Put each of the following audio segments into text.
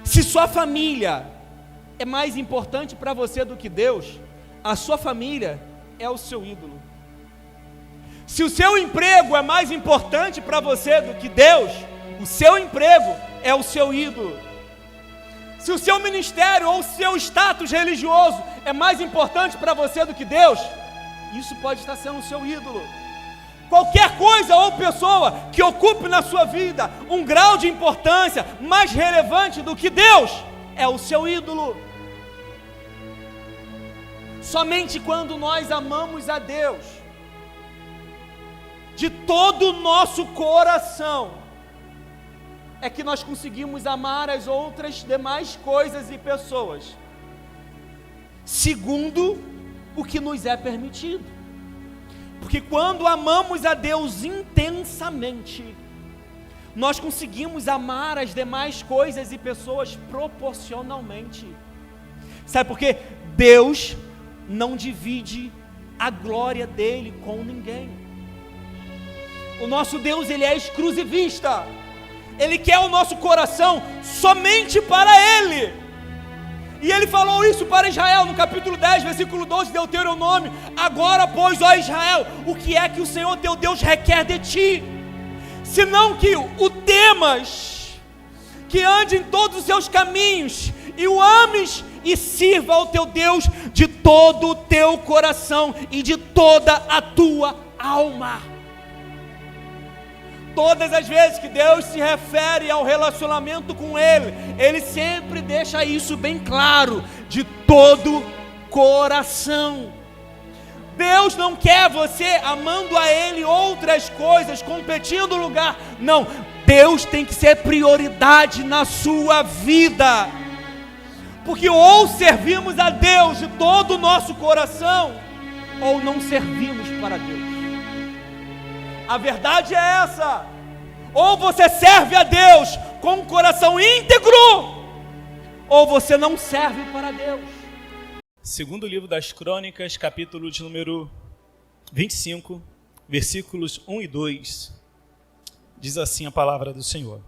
Se sua família é mais importante para você do que Deus, a sua família é o seu ídolo. Se o seu emprego é mais importante para você do que Deus, o seu emprego é o seu ídolo. Se o seu ministério ou o seu status religioso é mais importante para você do que Deus, isso pode estar sendo o seu ídolo. Qualquer coisa ou pessoa que ocupe na sua vida um grau de importância mais relevante do que Deus, é o seu ídolo. Somente quando nós amamos a Deus de todo o nosso coração, é que nós conseguimos amar as outras demais coisas e pessoas, segundo o que nos é permitido. Porque quando amamos a Deus intensamente, nós conseguimos amar as demais coisas e pessoas proporcionalmente. Sabe por quê? Deus não divide a glória dele com ninguém. O nosso Deus, ele é exclusivista. Ele quer o nosso coração somente para Ele. E Ele falou isso para Israel no capítulo 10, versículo 12 de Deuteronômio. Agora, pois, ó Israel, o que é que o Senhor teu Deus requer de ti? Senão que o temas, que ande em todos os seus caminhos, e o ames e sirva ao teu Deus de todo o teu coração e de toda a tua alma. Todas as vezes que Deus se refere ao relacionamento com Ele, Ele sempre deixa isso bem claro, de todo coração. Deus não quer você amando a Ele outras coisas, competindo o lugar. Não, Deus tem que ser prioridade na sua vida. Porque ou servimos a Deus de todo o nosso coração, ou não servimos para Deus. A verdade é essa: ou você serve a Deus com um coração íntegro, ou você não serve para Deus. Segundo livro das Crônicas, capítulo de número 25, versículos 1 e 2, diz assim a palavra do Senhor: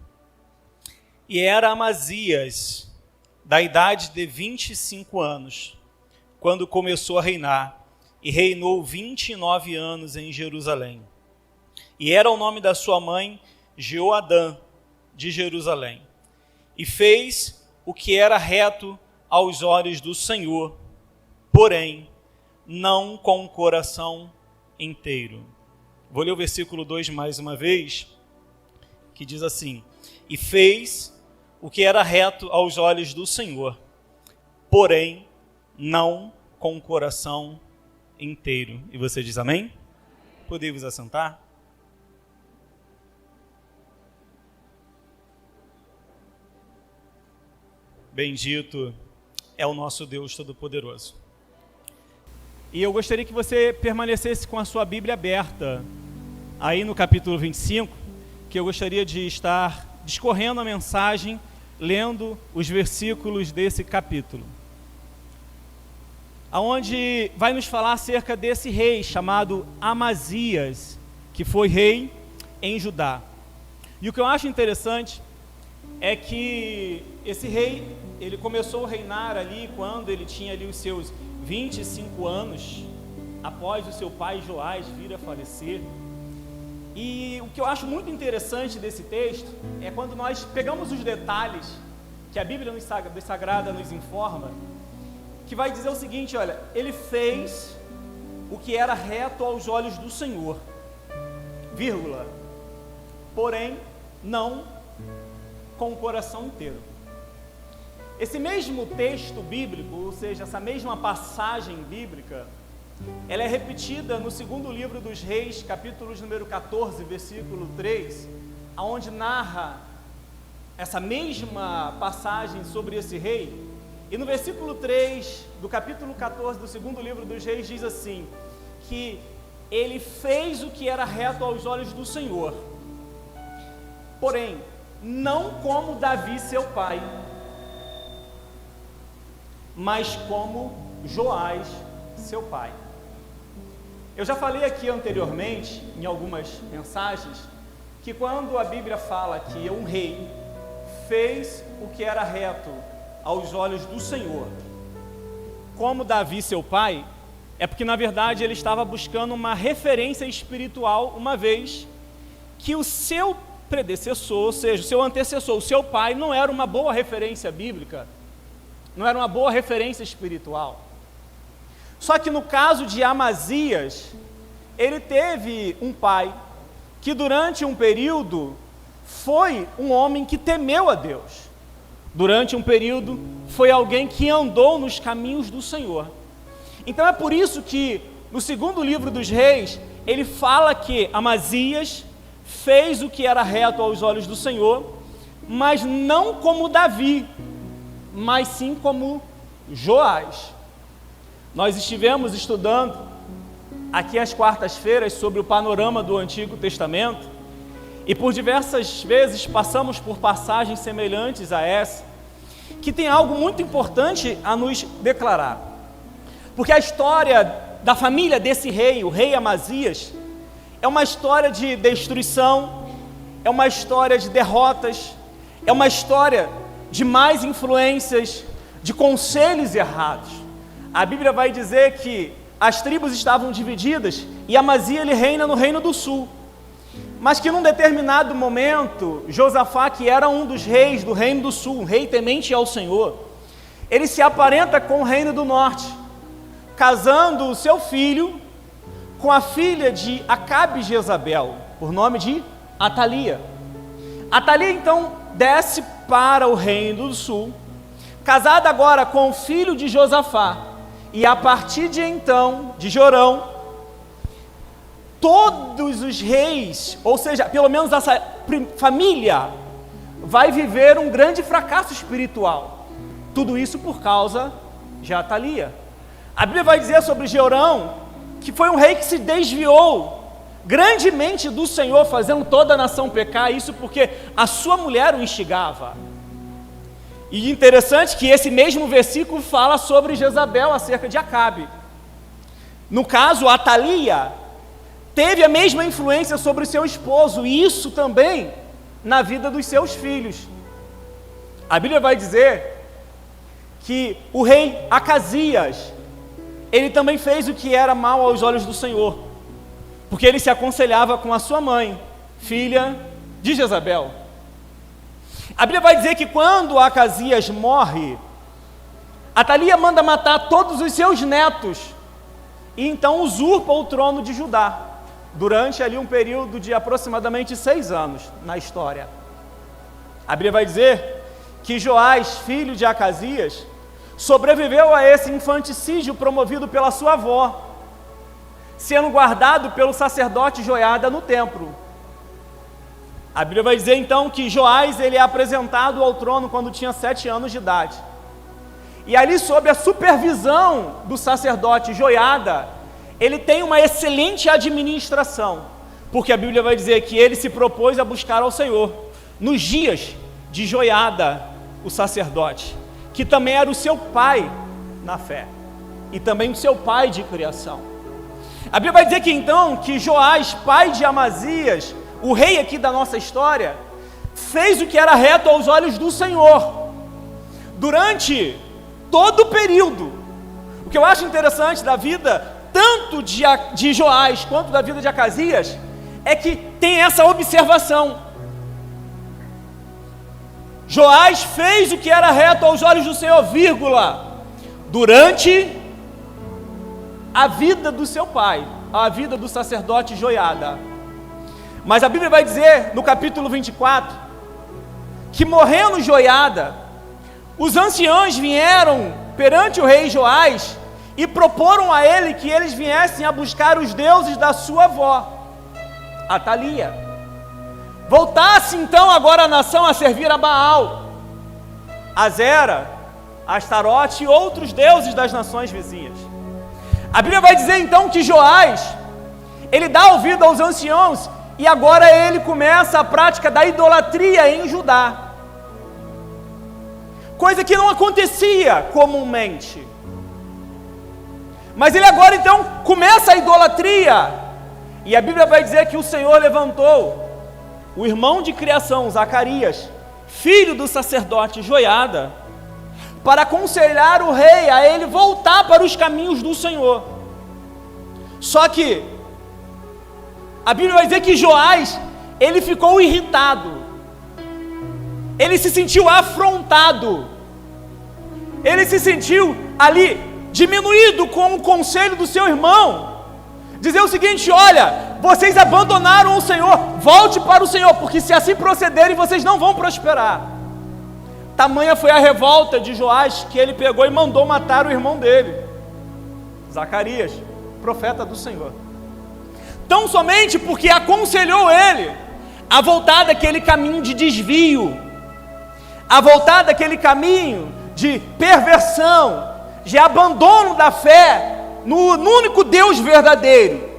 E era Amazias, da idade de 25 anos, quando começou a reinar, e reinou 29 anos em Jerusalém. E era o nome da sua mãe Jeoadã, de Jerusalém. E fez o que era reto aos olhos do Senhor, porém, não com o coração inteiro. Vou ler o versículo 2 mais uma vez, que diz assim: E fez o que era reto aos olhos do Senhor, porém, não com o coração inteiro. E você diz amém? Podem vos assentar? Bendito é o nosso Deus Todo-Poderoso. E eu gostaria que você permanecesse com a sua Bíblia aberta, aí no capítulo 25, que eu gostaria de estar discorrendo a mensagem, lendo os versículos desse capítulo, aonde vai nos falar acerca desse rei chamado Amazias, que foi rei em Judá. E o que eu acho interessante é que esse rei, ele começou a reinar ali quando ele tinha ali os seus 25 anos, após o seu pai Joás vir a falecer. E o que eu acho muito interessante desse texto é quando nós pegamos os detalhes que a Bíblia Sagrada nos informa, que vai dizer o seguinte: olha, ele fez o que era reto aos olhos do Senhor, vírgula, porém não com o coração inteiro. Esse mesmo texto bíblico, ou seja, essa mesma passagem bíblica, ela é repetida no segundo livro dos Reis, capítulo número 14, versículo 3, onde narra essa mesma passagem sobre esse rei. E no versículo 3 do capítulo 14 do segundo livro dos Reis diz assim, que ele fez o que era reto aos olhos do Senhor, porém, não como Davi seu pai, mas como Joás seu pai. Eu já falei aqui anteriormente, em algumas mensagens, que quando a Bíblia fala que um rei fez o que era reto aos olhos do Senhor. Como Davi, seu pai, é porque na verdade ele estava buscando uma referência espiritual, uma vez que o seu predecessor, ou seja, o seu antecessor, o seu pai, não era uma boa referência bíblica, não era uma boa referência espiritual. Só que no caso de Amazias, ele teve um pai que durante um período foi um homem que temeu a Deus. Durante um período foi alguém que andou nos caminhos do Senhor. Então é por isso que no segundo livro dos Reis, ele fala que Amazias fez o que era reto aos olhos do Senhor, mas não como Davi, mas sim como Joás. Nós estivemos estudando aqui às quartas-feiras sobre o panorama do Antigo Testamento e por diversas vezes passamos por passagens semelhantes a essa, que tem algo muito importante a nos declarar. Porque a história da família desse rei, o rei Amazias, é uma história de destruição, é uma história de derrotas, é uma história de más influências, de conselhos errados. A Bíblia vai dizer que as tribos estavam divididas e Amazias ele reina no reino do sul. Mas que num determinado momento, Josafá, que era um dos reis do reino do sul, um rei temente ao Senhor, ele se aparenta com o reino do norte, casando o seu filho com a filha de Acabe e Jezabel, por nome de Atalia. Atalia então desce para o reino do sul, casada agora com o filho de Josafá, e a partir de então, de Jorão, todos os reis, ou seja, pelo menos essa família, vai viver um grande fracasso espiritual. Tudo isso por causa de Atalia. A Bíblia vai dizer sobre Jorão que foi um rei que se desviou grandemente do Senhor, fazendo toda a nação pecar, isso porque a sua mulher o instigava. E interessante que esse mesmo versículo fala sobre Jezabel acerca de Acabe. No caso, Atalia teve a mesma influência sobre o seu esposo, e isso também na vida dos seus filhos. A Bíblia vai dizer que o rei Acasias, ele também fez o que era mal aos olhos do Senhor, porque ele se aconselhava com a sua mãe, filha de Jezabel. A Bíblia vai dizer que quando Acasias morre, Atalia manda matar todos os seus netos, e então usurpa o trono de Judá, durante ali um período de aproximadamente 6 anos na história. A Bíblia vai dizer que Joás, filho de Acasias, sobreviveu a esse infanticídio promovido pela sua avó, sendo guardado pelo sacerdote Joiada no templo. A Bíblia vai dizer então que Joás ele é apresentado ao trono quando tinha 7 anos de idade. E ali, sob a supervisão do sacerdote Joiada, ele tem uma excelente administração, porque a Bíblia vai dizer que ele se propôs a buscar ao Senhor nos dias de Joiada, o sacerdote, que também era o seu pai na fé, e também o seu pai de criação. A Bíblia vai dizer que então, que Joás, pai de Amazias, o rei aqui da nossa história, fez o que era reto aos olhos do Senhor, durante todo o período. O que eu acho interessante da vida, tanto de Joás, quanto da vida de Acasias, é que tem essa observação. Joás fez o que era reto aos olhos do Senhor, vírgula, durante a vida do seu pai, a vida do sacerdote Joiada. Mas a Bíblia vai dizer, no capítulo 24, que morrendo Joiada, os anciãos vieram perante o rei Joás e proporam a ele que eles viessem a buscar os deuses da sua avó, Atalia. Voltasse então agora a nação a servir a Baal, Azera, Astarote e outros deuses das nações vizinhas. A Bíblia vai dizer então que Joás, ele dá ouvido aos anciãos e agora ele começa a prática da idolatria em Judá, coisa que não acontecia comumente. Mas ele agora então começa a idolatria, e a Bíblia vai dizer que o Senhor levantou o irmão de criação, Zacarias, filho do sacerdote Joiada, para aconselhar o rei a ele voltar para os caminhos do Senhor. Só que a Bíblia vai dizer que Joás, ele ficou irritado, ele se sentiu afrontado, ele se sentiu ali diminuído com o conselho do seu irmão, dizer o seguinte: olha, vocês abandonaram o Senhor, volte para o Senhor, porque se assim procederem, vocês não vão prosperar. Tamanha foi a revolta de Joás, que ele pegou e mandou matar o irmão dele, Zacarias, profeta do Senhor. Tão somente porque aconselhou ele a voltar daquele caminho de desvio, a voltar daquele caminho de perversão, de abandono da fé no único Deus verdadeiro.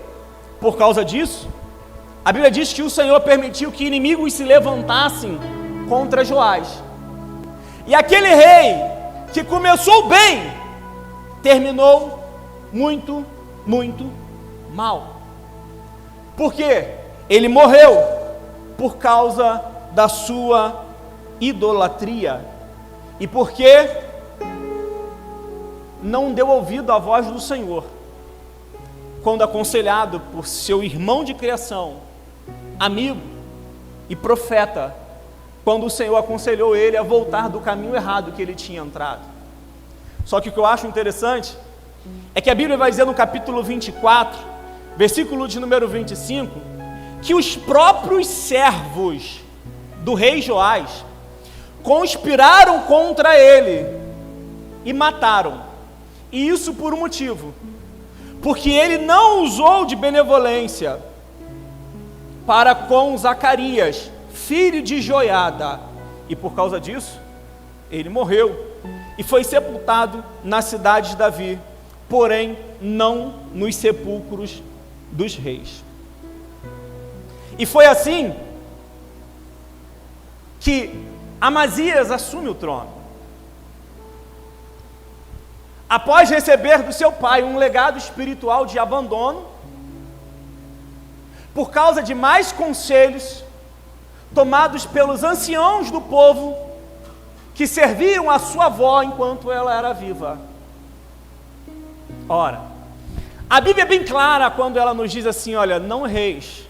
Por causa disso, a Bíblia diz que o Senhor permitiu que inimigos se levantassem contra Joás. E aquele rei que começou bem, terminou muito, muito mal. Porque ele morreu por causa da sua idolatria. E porque não deu ouvido à voz do Senhor, quando aconselhado por seu irmão de criação, amigo e profeta, quando o Senhor aconselhou ele a voltar do caminho errado que ele tinha entrado. Só que o que eu acho interessante é que a Bíblia vai dizer no capítulo 24, versículo de número 25, que os próprios servos do rei Joás conspiraram contra ele e mataram. E isso por um motivo: porque ele não usou de benevolência para com Zacarias, filho de Joiada, e por causa disso, ele morreu e foi sepultado na cidade de Davi, porém não nos sepulcros dos reis. E foi assim que Amazias assume o trono, após receber do seu pai um legado espiritual de abandono, por causa de mais conselhos tomados pelos anciãos do povo, que serviam a sua avó enquanto ela era viva. Ora, a Bíblia é bem clara quando ela nos diz assim: olha, não erreis.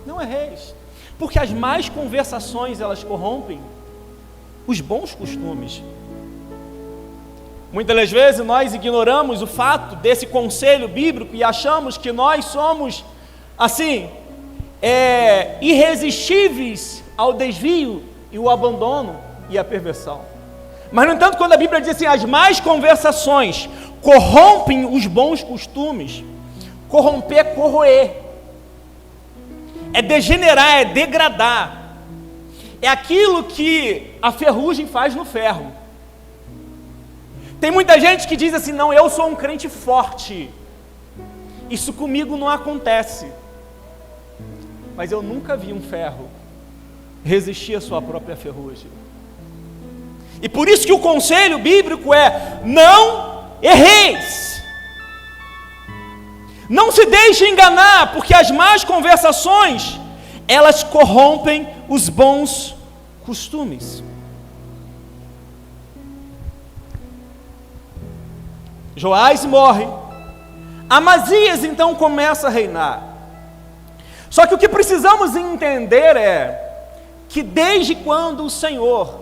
Não erreis, porque as más conversações, elas corrompem os bons costumes. Muitas das vezes nós ignoramos o fato desse conselho bíblico e achamos que nós somos, assim, irresistíveis ao desvio e o abandono e a perversão. Mas, no entanto, quando a Bíblia diz assim, as más conversações corrompem os bons costumes, corromper é corroer, é degenerar, é degradar, é aquilo que a ferrugem faz no ferro. Tem muita gente que diz assim: não, eu sou um crente forte, isso comigo não acontece. Mas eu nunca vi um ferro resistir à sua própria ferrugem. E por isso que o conselho bíblico é: não erreis. Não se deixe enganar, porque as más conversações, elas corrompem os bons costumes. Joás morre, Amazias então começa a reinar. Só que o que precisamos entender é que desde quando o Senhor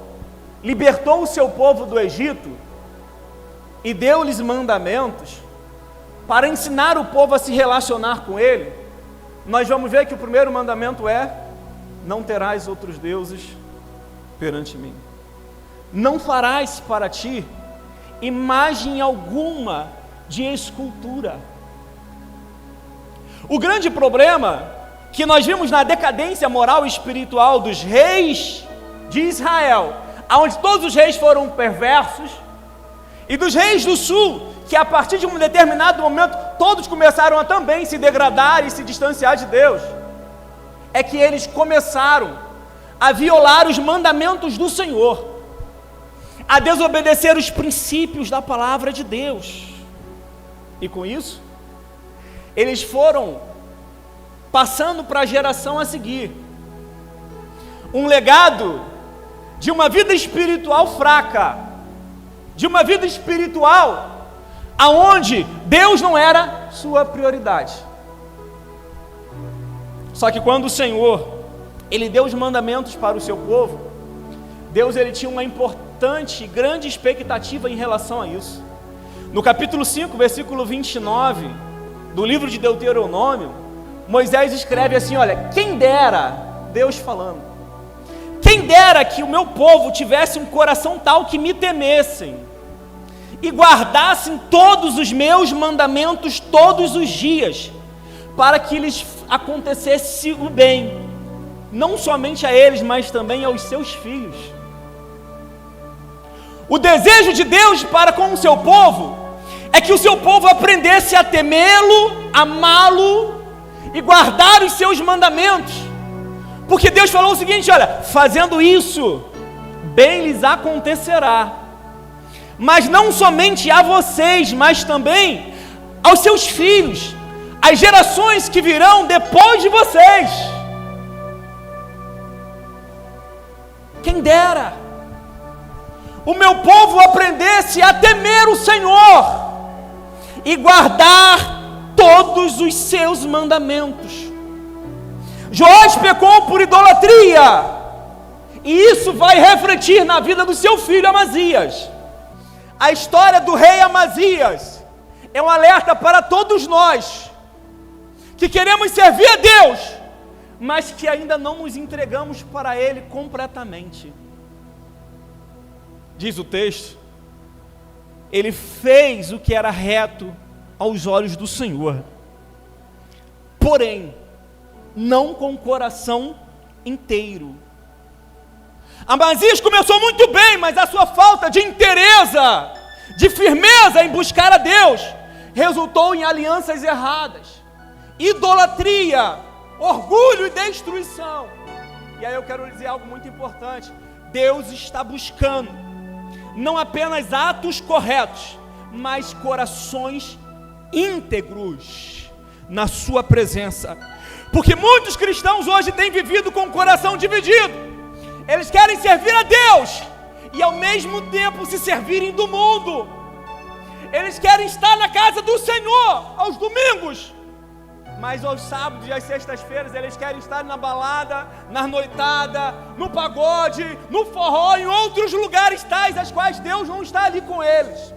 libertou o seu povo do Egito e deu-lhes mandamentos para ensinar o povo a se relacionar com ele, nós vamos ver que o primeiro mandamento é: não terás outros deuses perante mim. Não farás para ti imagem alguma de escultura. O grande problema que nós vimos na decadência moral e espiritual dos reis de Israel, onde todos os reis foram perversos, e dos reis do sul, que a partir de um determinado momento todos começaram a também se degradar e se distanciar de Deus, é que eles começaram a violar os mandamentos do Senhor, a desobedecer os princípios da palavra de Deus, e com isso eles foram passando para a geração a seguir. um legado de uma vida espiritual fraca, de uma vida espiritual aonde Deus não era sua prioridade. Só que quando o Senhor, Ele deu os mandamentos para o seu povo, Deus ele tinha uma importante e grande expectativa em relação a isso. No capítulo 5, versículo 29 do livro de Deuteronômio, Moisés escreve assim, olha, quem dera, Deus falando, quem dera que o meu povo tivesse um coração tal que me temessem e guardassem todos os meus mandamentos todos os dias, para que lhes acontecesse o bem, não somente a eles, mas também aos seus filhos. O desejo de Deus para com o seu povo é que o seu povo aprendesse a temê-lo, amá-lo e guardar os seus mandamentos, porque Deus falou o seguinte, olha, fazendo isso, bem lhes acontecerá, mas não somente a vocês, mas também aos seus filhos, às gerações que virão depois de vocês. Quem dera o meu povo aprendesse a temer o Senhor e guardar todos os seus mandamentos. Joás pecou por idolatria, e isso vai refletir na vida do seu filho Amazias. A história do rei Amazias é um alerta para todos nós que queremos servir a Deus, mas que ainda não nos entregamos para Ele completamente. Diz o texto, ele fez o que era reto aos olhos do Senhor, porém, não com o coração inteiro. Amazias começou muito bem, mas a sua falta de interesse, de firmeza em buscar a Deus, resultou em alianças erradas, idolatria, orgulho e destruição. E aí eu quero dizer algo muito importante, Deus está buscando não apenas atos corretos, mas corações íntegros na sua presença, porque muitos cristãos hoje têm vivido com o coração dividido. Eles querem servir a Deus e ao mesmo tempo se servirem do mundo. Eles querem estar na casa do Senhor aos domingos, mas aos sábados e às sextas-feiras eles querem estar na balada, na noitada, no pagode, no forró, em outros lugares tais, as quais Deus não está ali com eles.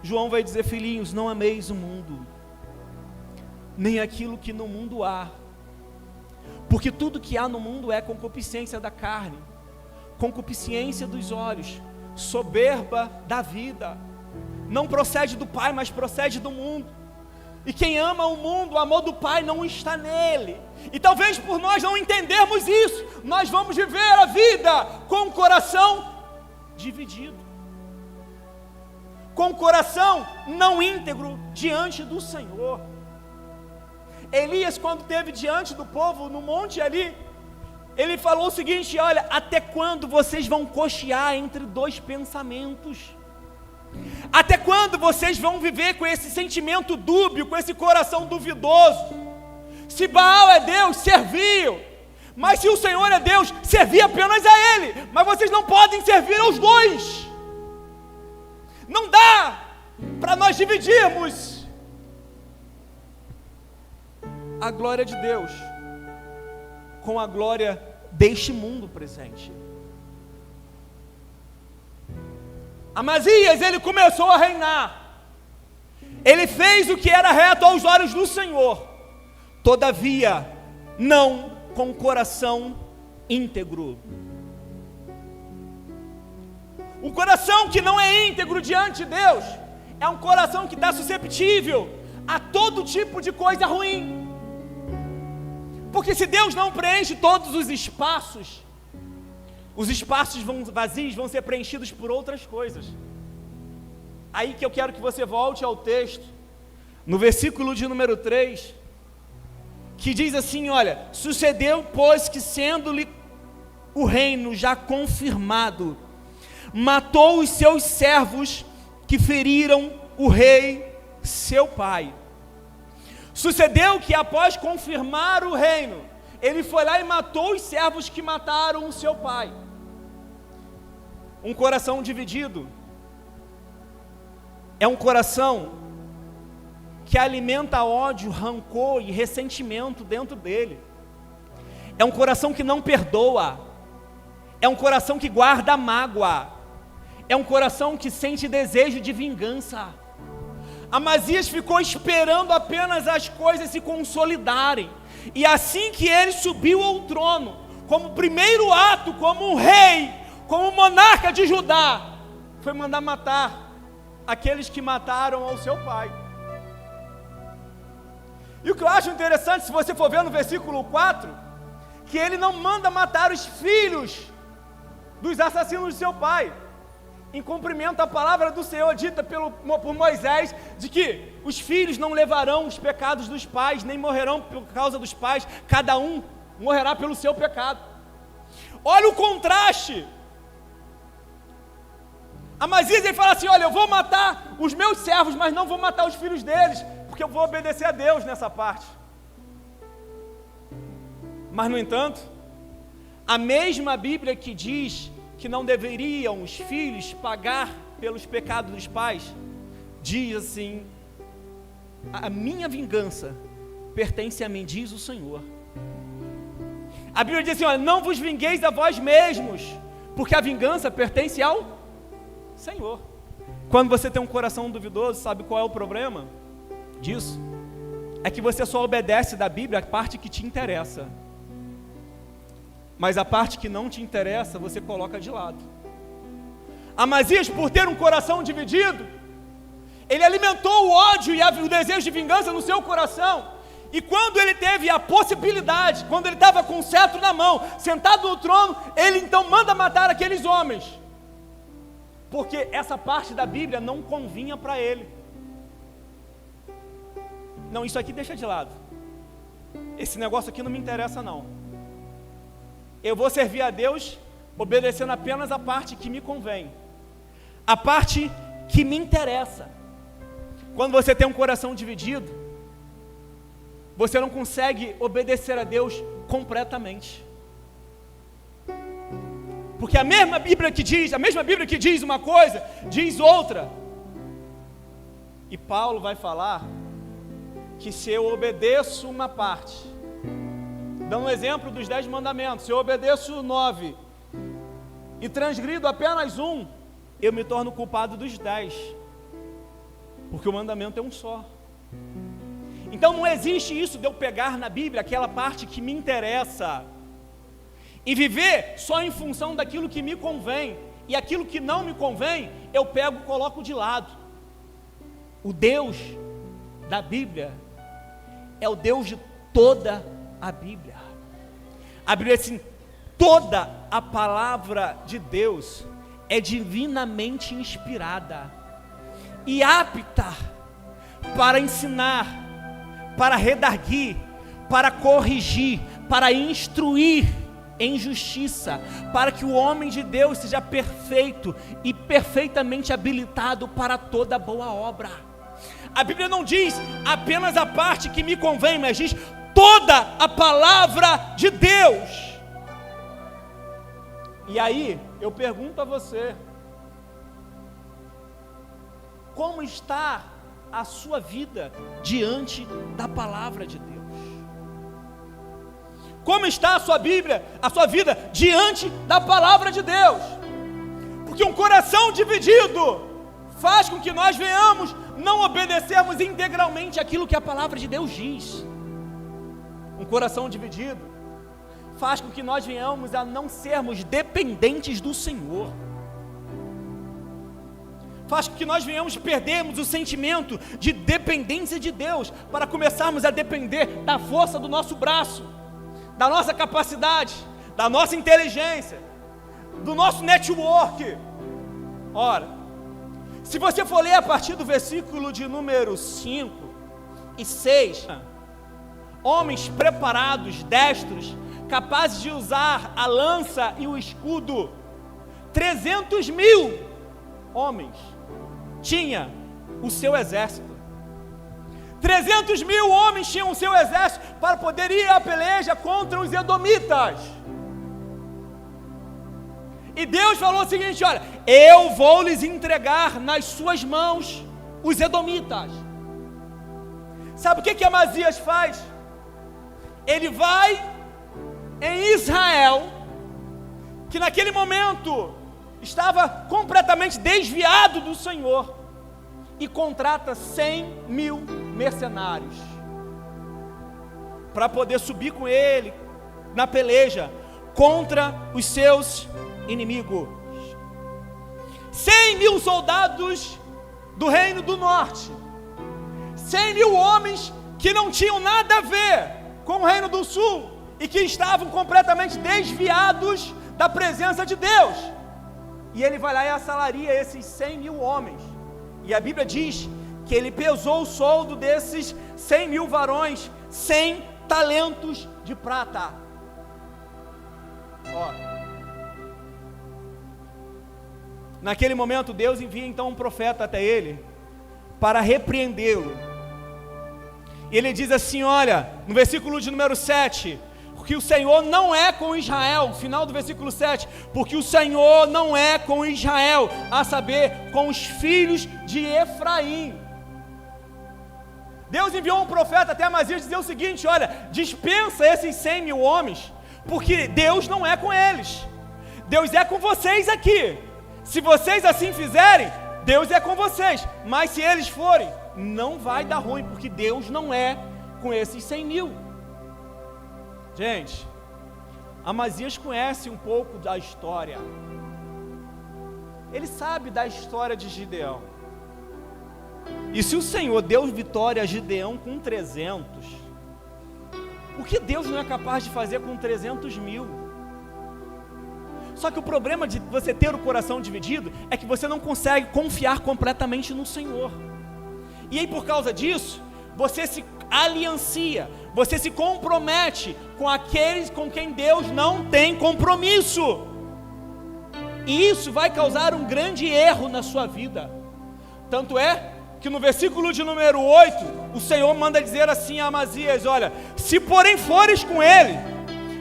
João vai dizer, filhinhos, não ameis o mundo, nem aquilo que no mundo há, porque tudo que há no mundo é concupiscência da carne, concupiscência dos olhos, soberba da vida, não procede do Pai, mas procede do mundo. E quem ama o mundo, o amor do Pai não está nele. E talvez por nós não entendermos isso, nós vamos viver a vida com o coração dividido, com o coração não íntegro diante do Senhor. Elias, quando esteve diante do povo no monte ali, ele falou o seguinte, olha, até quando vocês vão cochear entre dois pensamentos? Até quando vocês vão viver com esse sentimento dúbio, com esse coração duvidoso? Se Baal é Deus, serviu, mas se o Senhor é Deus, servia apenas a Ele, mas vocês não podem servir aos dois. Não dá para nós dividirmos a glória de Deus com a glória deste mundo presente. Amazias, ele começou a reinar, ele fez o que era reto aos olhos do Senhor, todavia, não com o coração íntegro. O coração que não é íntegro diante de Deus, é um coração que está susceptível a todo tipo de coisa ruim, porque se Deus não preenche todos os espaços vazios vão ser preenchidos por outras coisas. Aí que eu quero que você volte ao texto, no versículo de número 3, que diz assim, olha, sucedeu, pois que sendo-lhe o reino já confirmado, matou os seus servos que feriram o rei, seu pai. Sucedeu que após confirmar o reino, ele foi lá e matou os servos que mataram o seu pai. Um coração dividido é um coração que alimenta ódio, rancor e ressentimento dentro dele. É um coração que não perdoa. É um coração que guarda mágoa. É um coração que sente desejo de vingança. Amazias ficou esperando apenas as coisas se consolidarem. E assim que ele subiu ao trono, como primeiro ato, como um rei, como monarca de Judá, foi mandar matar aqueles que mataram ao seu pai. E o que eu acho interessante, se você for ver no versículo 4, que ele não manda matar os filhos dos assassinos de seu pai, em cumprimento à palavra do Senhor dita por Moisés, de que os filhos não levarão os pecados dos pais, nem morrerão por causa dos pais, cada um morrerá pelo seu pecado. Olha o contraste. Amazias, ele fala assim, olha, eu vou matar os meus servos, mas não vou matar os filhos deles, porque eu vou obedecer a Deus nessa parte. Mas, no entanto, a mesma Bíblia que diz que não deveriam os filhos pagar pelos pecados dos pais, diz assim, a minha vingança pertence a mim, diz o Senhor. A Bíblia diz assim, olha, não vos vingueis a vós mesmos, porque a vingança pertence ao Senhor. Quando você tem um coração duvidoso, sabe qual é o problema disso? É que você só obedece da Bíblia a parte que te interessa, mas a parte que não te interessa, você coloca de lado. Amazias, por ter um coração dividido, ele alimentou o ódio e o desejo de vingança no seu coração, e quando ele teve a possibilidade, quando ele estava com o cetro na mão, sentado no trono, ele então manda matar aqueles homens, porque essa parte da Bíblia não convinha para ele. Não, isso aqui deixa de lado, esse negócio aqui não me interessa não. Eu vou servir a Deus obedecendo apenas a parte que me convém, a parte que me interessa. Quando você tem um coração dividido, você não consegue obedecer a Deus completamente, porque a mesma Bíblia que diz uma coisa, diz outra. E Paulo vai falar que se eu obedeço uma parte, dando um exemplo dos 10 mandamentos, se eu obedeço 9 e transgrido apenas um, eu me torno culpado dos 10, porque o mandamento é um só. Então não existe isso de eu pegar na Bíblia aquela parte que me interessa e viver só em função daquilo que me convém, e aquilo que não me convém eu pego e coloco de lado. O Deus da Bíblia é o Deus de toda a Bíblia. A Bíblia diz assim, toda a palavra de Deus é divinamente inspirada e apta para ensinar, para redarguir, para corrigir, para instruir em justiça, para que o homem de Deus seja perfeito e perfeitamente habilitado para toda boa obra. A Bíblia não diz apenas a parte que me convém, mas diz toda a palavra de Deus. E aí, eu pergunto a você, como está a sua vida diante da palavra de Deus? Como está a sua Bíblia, a sua vida diante da palavra de Deus? Porque um coração dividido faz com que nós venhamos não obedecermos integralmente aquilo que a palavra de Deus diz. Um coração dividido faz com que nós venhamos a não sermos dependentes do Senhor. Faz com que nós venhamos perdermos o sentimento de dependência de Deus, para começarmos a depender da força do nosso braço, da nossa capacidade, da nossa inteligência, do nosso network. Ora, se você for ler a partir do versículo de número 5 e 6, homens preparados, destros, capazes de usar a lança e o escudo, 300.000 homens tinha o seu exército. 300.000 homens tinham o seu exército para poder ir à peleja contra os edomitas. E Deus falou o seguinte: olha, eu vou lhes entregar nas suas mãos os edomitas. Sabe o que Amazias faz? Ele vai em Israel, que naquele momento estava completamente desviado do Senhor, e contrata 100.000 mercenários para poder subir com ele na peleja contra os seus inimigos. 100.000 soldados do reino do norte, 100.000 homens que não tinham nada a ver com o reino do sul e que estavam completamente desviados da presença de Deus. E ele vai lá e assalaria esses 100.000 homens. E a Bíblia diz que ele pesou o soldo desses 100.000 varões, 100 talentos de prata. Naquele momento, Deus envia então um profeta até ele, para repreendê-lo. E ele diz assim, olha, no versículo de número 7, porque o Senhor não é com Israel, final do versículo 7, porque o Senhor não é com Israel, a saber, com os filhos de Efraim. Deus enviou um profeta até Amazias dizer o seguinte, olha, dispensa esses 100.000 homens, porque Deus não é com eles, Deus é com vocês aqui. Se vocês assim fizerem, Deus é com vocês, mas se eles forem, não vai dar ruim, porque Deus não é com esses 100.000. Gente, Amazias conhece um pouco da história, ele sabe da história de Gideão, e se o Senhor deu vitória a Gideão com 300, o que Deus não é capaz de fazer com 300.000? Só que o problema de você ter o coração dividido é que você não consegue confiar completamente no Senhor. E aí por causa disso, você se aliancia, você se compromete com aqueles com quem Deus não tem compromisso. E isso vai causar um grande erro na sua vida. Tanto é que no versículo de número 8, o Senhor manda dizer assim a Amazias, olha, se porém fores com ele,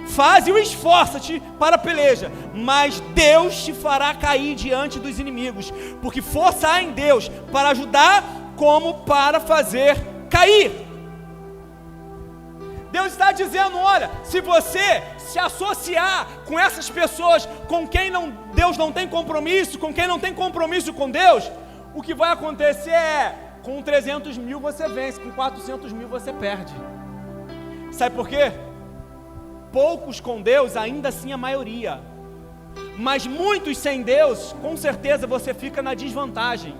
faze o esforça-te para a peleja, mas Deus te fará cair diante dos inimigos, porque força há em Deus para ajudar como para fazer cair. Deus está dizendo, olha, se você se associar com essas pessoas com quem Deus não tem compromisso, com quem não tem compromisso com Deus, o que vai acontecer é, com 300.000 você vence, com 400.000 você perde. Sabe por quê? Poucos com Deus, ainda assim a maioria, mas muitos sem Deus, com certeza você fica na desvantagem.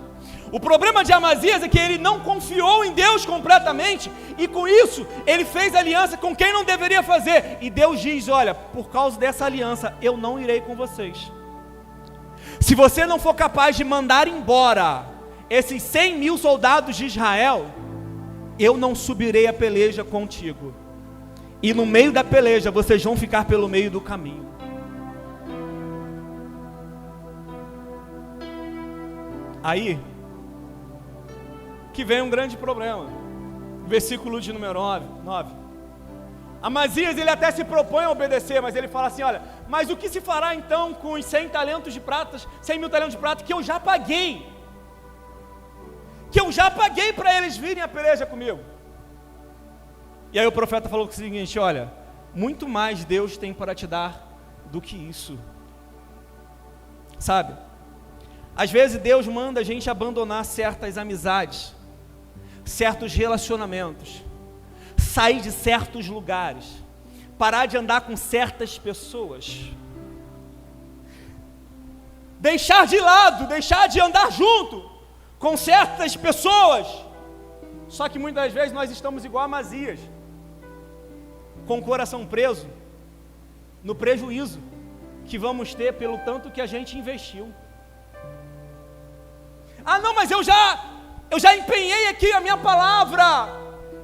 O problema de Amazias é que ele não confiou em Deus completamente, e com isso, ele fez aliança com quem não deveria fazer, e Deus diz, olha, por causa dessa aliança, eu não irei com vocês. Se você não for capaz de mandar embora esses 100.000 soldados de Israel, eu não subirei a peleja contigo. E no meio da peleja, vocês vão ficar pelo meio do caminho. Aí, que vem um grande problema. Versículo de número 9. Amazias, ele até se propõe a obedecer, mas ele fala assim, olha, mas o que se fará então com os 100.000 talentos de prata que eu já paguei? Que eu já paguei para eles virem a peleja comigo. E aí o profeta falou o seguinte, olha, muito mais Deus tem para te dar do que isso. Sabe? Às vezes Deus manda a gente abandonar certas amizades, certos relacionamentos, sair de certos lugares, parar de andar com certas pessoas, deixar de lado, deixar de andar junto com certas pessoas. Só que muitas vezes nós estamos igual a Amazias, com o coração preso no prejuízo que vamos ter pelo tanto que a gente investiu. Ah não, mas eu já empenhei aqui a minha palavra,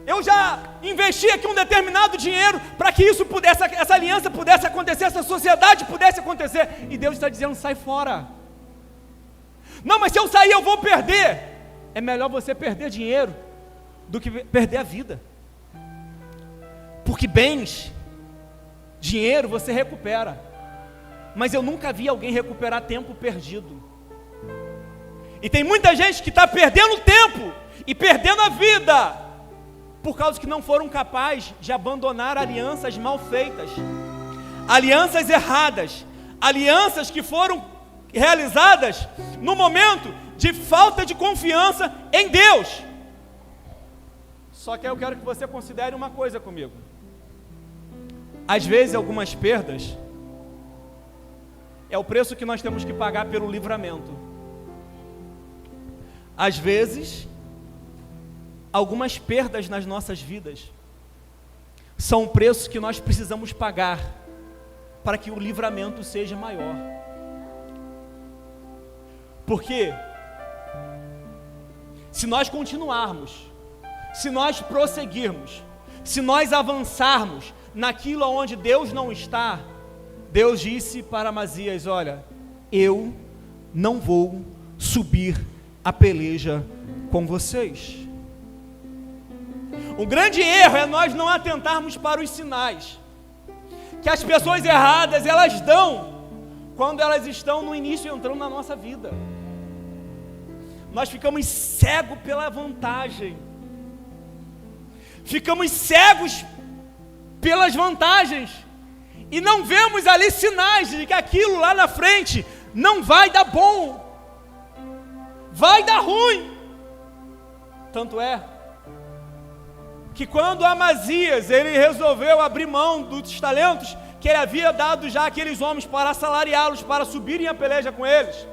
eu já investi aqui um determinado dinheiro para que isso pudesse, essa aliança pudesse acontecer, essa sociedade pudesse acontecer, e Deus está dizendo, sai fora. Não, mas se eu sair eu vou perder. É melhor você perder dinheiro do que perder a vida. Porque bens, dinheiro você recupera, mas eu nunca vi alguém recuperar tempo perdido. E tem muita gente que está perdendo tempo e perdendo a vida por causa que não foram capazes de abandonar alianças mal feitas, alianças erradas, alianças que foram realizadas no momento de falta de confiança em Deus. Só que eu quero que você considere uma coisa comigo. Às vezes algumas perdas é o preço que nós temos que pagar pelo livramento. Às vezes algumas perdas nas nossas vidas são o preço que nós precisamos pagar para que o livramento seja maior. Porque se nós continuarmos, se nós prosseguirmos, se nós avançarmos naquilo onde Deus não está, Deus disse para Amazias: olha, eu não vou subir a peleja com vocês. Um grande erro é nós não atentarmos para os sinais que as pessoas erradas elas dão quando elas estão no início entrando na nossa vida. Nós ficamos cegos pela vantagem, ficamos cegos pelas vantagens e não vemos ali sinais de que aquilo lá na frente não vai dar bom, vai dar ruim. Tanto é que quando Amazias ele resolveu abrir mão dos talentos que ele havia dado já àqueles homens para assalariá-los, para subirem a peleja com eles,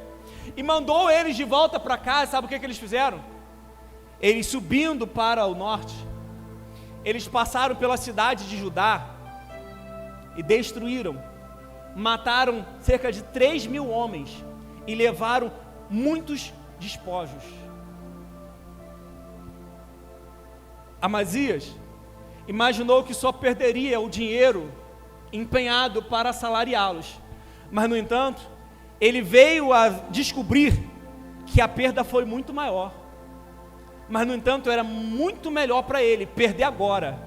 e mandou eles de volta para casa, sabe o que eles fizeram? Eles subindo para o norte, eles passaram pela cidade de Judá e destruíram, mataram cerca de 3.000 homens e levaram muitos despojos. Amazias imaginou que só perderia o dinheiro empenhado para assalariá-los, mas no entanto, ele veio a descobrir que a perda foi muito maior. Mas no entanto, era muito melhor para ele perder agora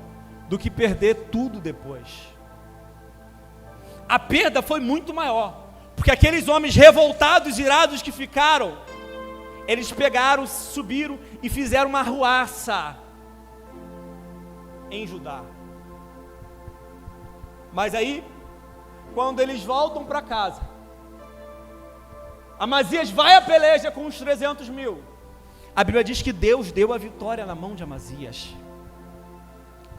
do que perder tudo depois. A perda foi muito maior, porque aqueles homens revoltados, irados que ficaram, eles pegaram, subiram e fizeram uma arruaça em Judá. Mas aí, quando eles voltam para casa, Amazias vai à peleja com os 300.000. A Bíblia diz que Deus deu a vitória na mão de Amazias,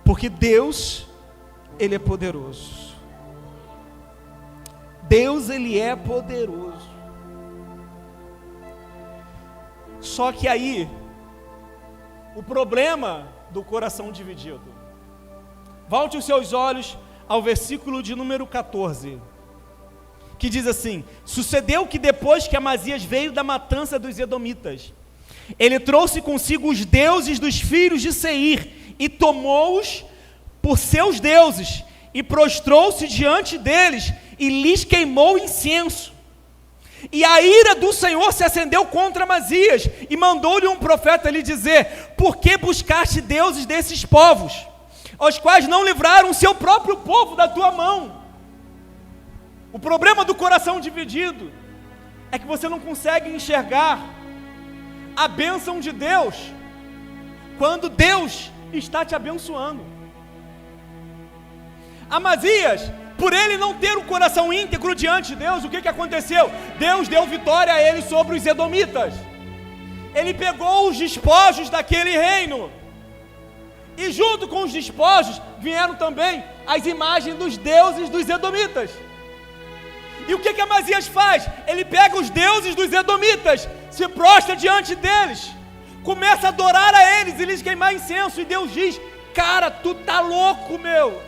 porque Deus, Ele é poderoso. Deus, Ele é poderoso. Só que aí, o problema do coração dividido. Volte os seus olhos ao versículo de número 14, que diz assim: sucedeu que depois que Amazias veio da matança dos edomitas, ele trouxe consigo os deuses dos filhos de Seir, e tomou-os por seus deuses, e prostrou-se diante deles, e lhes queimou incenso. E a ira do Senhor se acendeu contra Amazias, e mandou-lhe um profeta lhe dizer: por que buscaste deuses desses povos, aos quais não livraram o seu próprio povo da tua mão? O problema do coração dividido é que você não consegue enxergar a bênção de Deus quando Deus está te abençoando. Amazias, por ele não ter o coração íntegro diante de Deus, o que aconteceu? Deus deu vitória a ele sobre os edomitas. Ele pegou os despojos daquele reino, e junto com os despojos vieram também as imagens dos deuses dos edomitas. E o que Amazias faz? Ele pega os deuses dos edomitas, se prostra diante deles, começa a adorar a eles e lhes queimar incenso. E Deus diz: cara, tu tá louco, meu.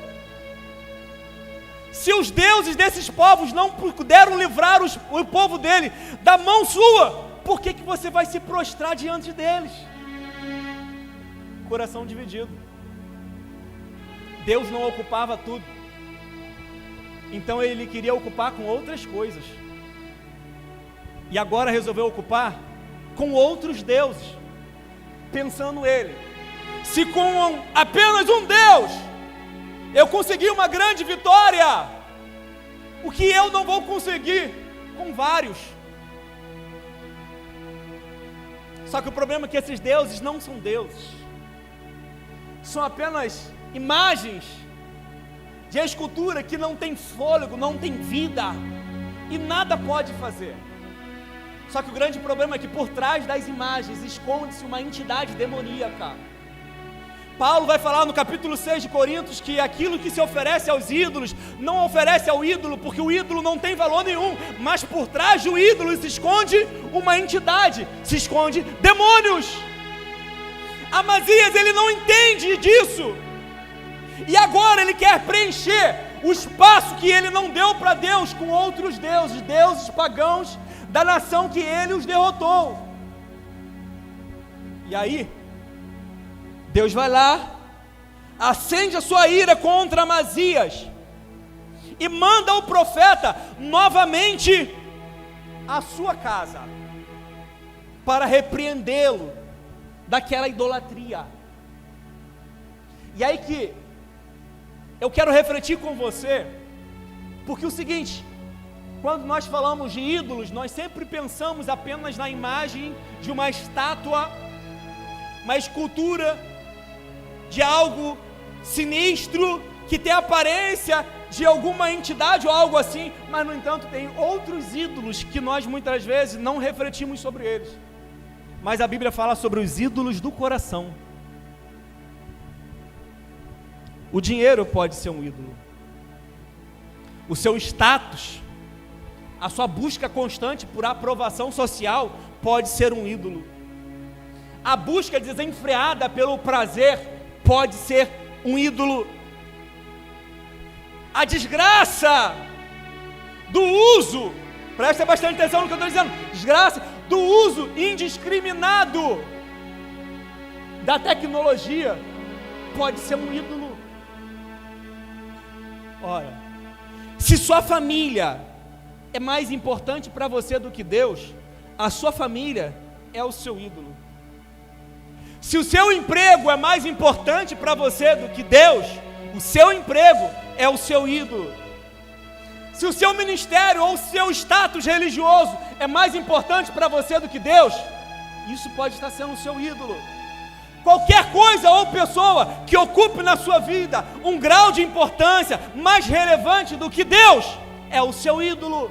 Se os deuses desses povos não puderam livrar o povo dele da mão sua, por que você vai se prostrar diante deles? Coração dividido. Deus não ocupava tudo, então ele queria ocupar com outras coisas, e agora resolveu ocupar com outros deuses, pensando ele Se com apenas um Deus eu consegui uma grande vitória, o que eu não vou conseguir com vários? Só que o problema é que esses deuses não são deuses, são apenas imagens de escultura que não tem fôlego, não tem vida e nada pode fazer. Só que o grande problema é que por trás das imagens esconde-se uma entidade demoníaca. Paulo vai falar no capítulo 6 de Coríntios que aquilo que se oferece aos ídolos não oferece ao ídolo, porque o ídolo não tem valor nenhum, mas por trás do ídolo se esconde uma entidade, se esconde demônios. Amazias, ele não entende disso, e agora ele quer preencher o espaço que ele não deu para Deus com outros deuses, deuses pagãos da nação que ele os derrotou. E aí Deus vai lá, acende a sua ira contra Amazias e manda o profeta novamente à sua casa para repreendê-lo daquela idolatria. E aí que eu quero refletir com você, porque o seguinte, quando nós falamos de ídolos, nós sempre pensamos apenas na imagem de uma estátua, uma escultura de algo sinistro, que tem a aparência de alguma entidade ou algo assim, mas no entanto tem outros ídolos que nós muitas vezes não refletimos sobre eles. Mas a Bíblia fala sobre os ídolos do coração. O dinheiro pode ser um ídolo, o seu status, a sua busca constante por aprovação social pode ser um ídolo, a busca desenfreada pelo prazer pode ser um ídolo, a desgraça do uso, presta bastante atenção no que eu estou dizendo, desgraça do uso indiscriminado da tecnologia pode ser um ídolo. Ora, se sua família é mais importante para você do que Deus, a sua família é o seu ídolo. Se o seu emprego é mais importante para você do que Deus, o seu emprego é o seu ídolo. Se o seu ministério ou o seu status religioso é mais importante para você do que Deus, isso pode estar sendo o seu ídolo. Qualquer coisa ou pessoa que ocupe na sua vida um grau de importância mais relevante do que Deus, é o seu ídolo.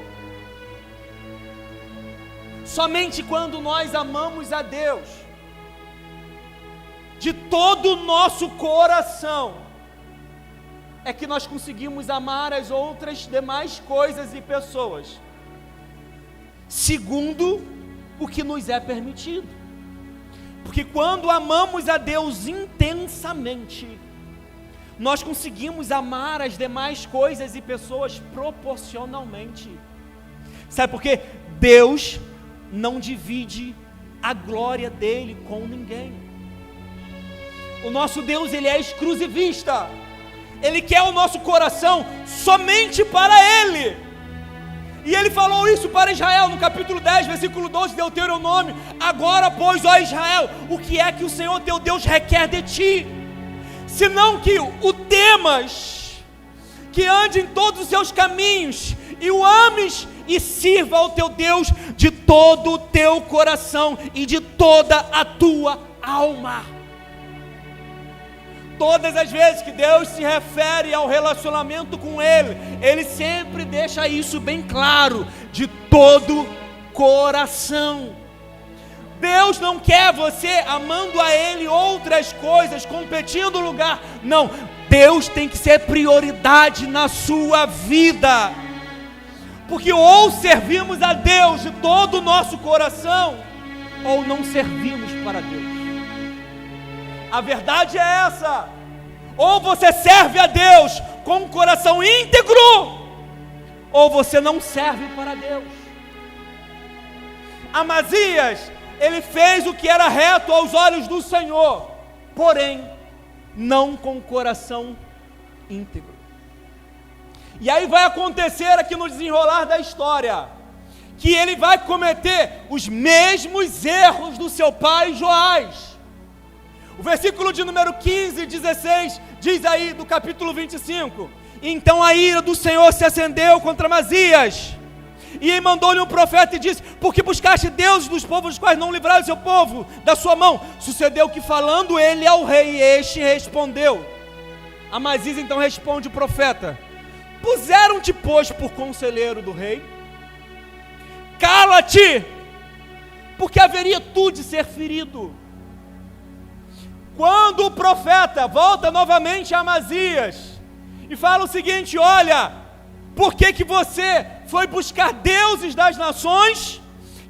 Somente quando nós amamos a Deus de todo o nosso coração, é que nós conseguimos amar as outras demais coisas e pessoas, segundo o que nos é permitido. Porque quando amamos a Deus intensamente, nós conseguimos amar as demais coisas e pessoas proporcionalmente. Sabe por quê? Deus não divide a glória dele com ninguém. O nosso Deus, ele é exclusivista. Ele quer o nosso coração somente para ele. E ele falou isso para Israel no capítulo 10, versículo 12 de Deuteronômio. Agora, pois, ó Israel, o que é que o Senhor teu Deus requer de ti? Senão que o temas, que ande em todos os seus caminhos, e o ames e sirva ao teu Deus de todo o teu coração e de toda a tua alma. Todas as vezes que Deus se refere ao relacionamento com Ele, Ele sempre deixa isso bem claro, de todo coração. Deus não quer você amando a Ele outras coisas, competindo no lugar. Não, Deus tem que ser prioridade na sua vida. Porque ou servimos a Deus de todo o nosso coração, ou não servimos para Deus. A verdade é essa: ou você serve a Deus com um coração íntegro, ou você não serve para Deus. Amazias, ele fez o que era reto aos olhos do Senhor, porém, não com o coração íntegro. E aí vai acontecer aqui no desenrolar da história, que ele vai cometer os mesmos erros do seu pai Joás. O versículo de número 15 e 16 diz aí do capítulo 25: então a ira do Senhor se acendeu contra Amazias, e mandou-lhe um profeta e disse: porque buscaste deuses dos povos dos quais não livraram o seu povo da sua mão? Sucedeu que, falando ele ao rei, este respondeu. Amazias então responde o profeta: puseram-te, pois, por conselheiro do rei? Cala-te, porque haveria tu de ser ferido. Quando o profeta volta novamente a Amazias e fala o seguinte: olha, por que você foi buscar deuses das nações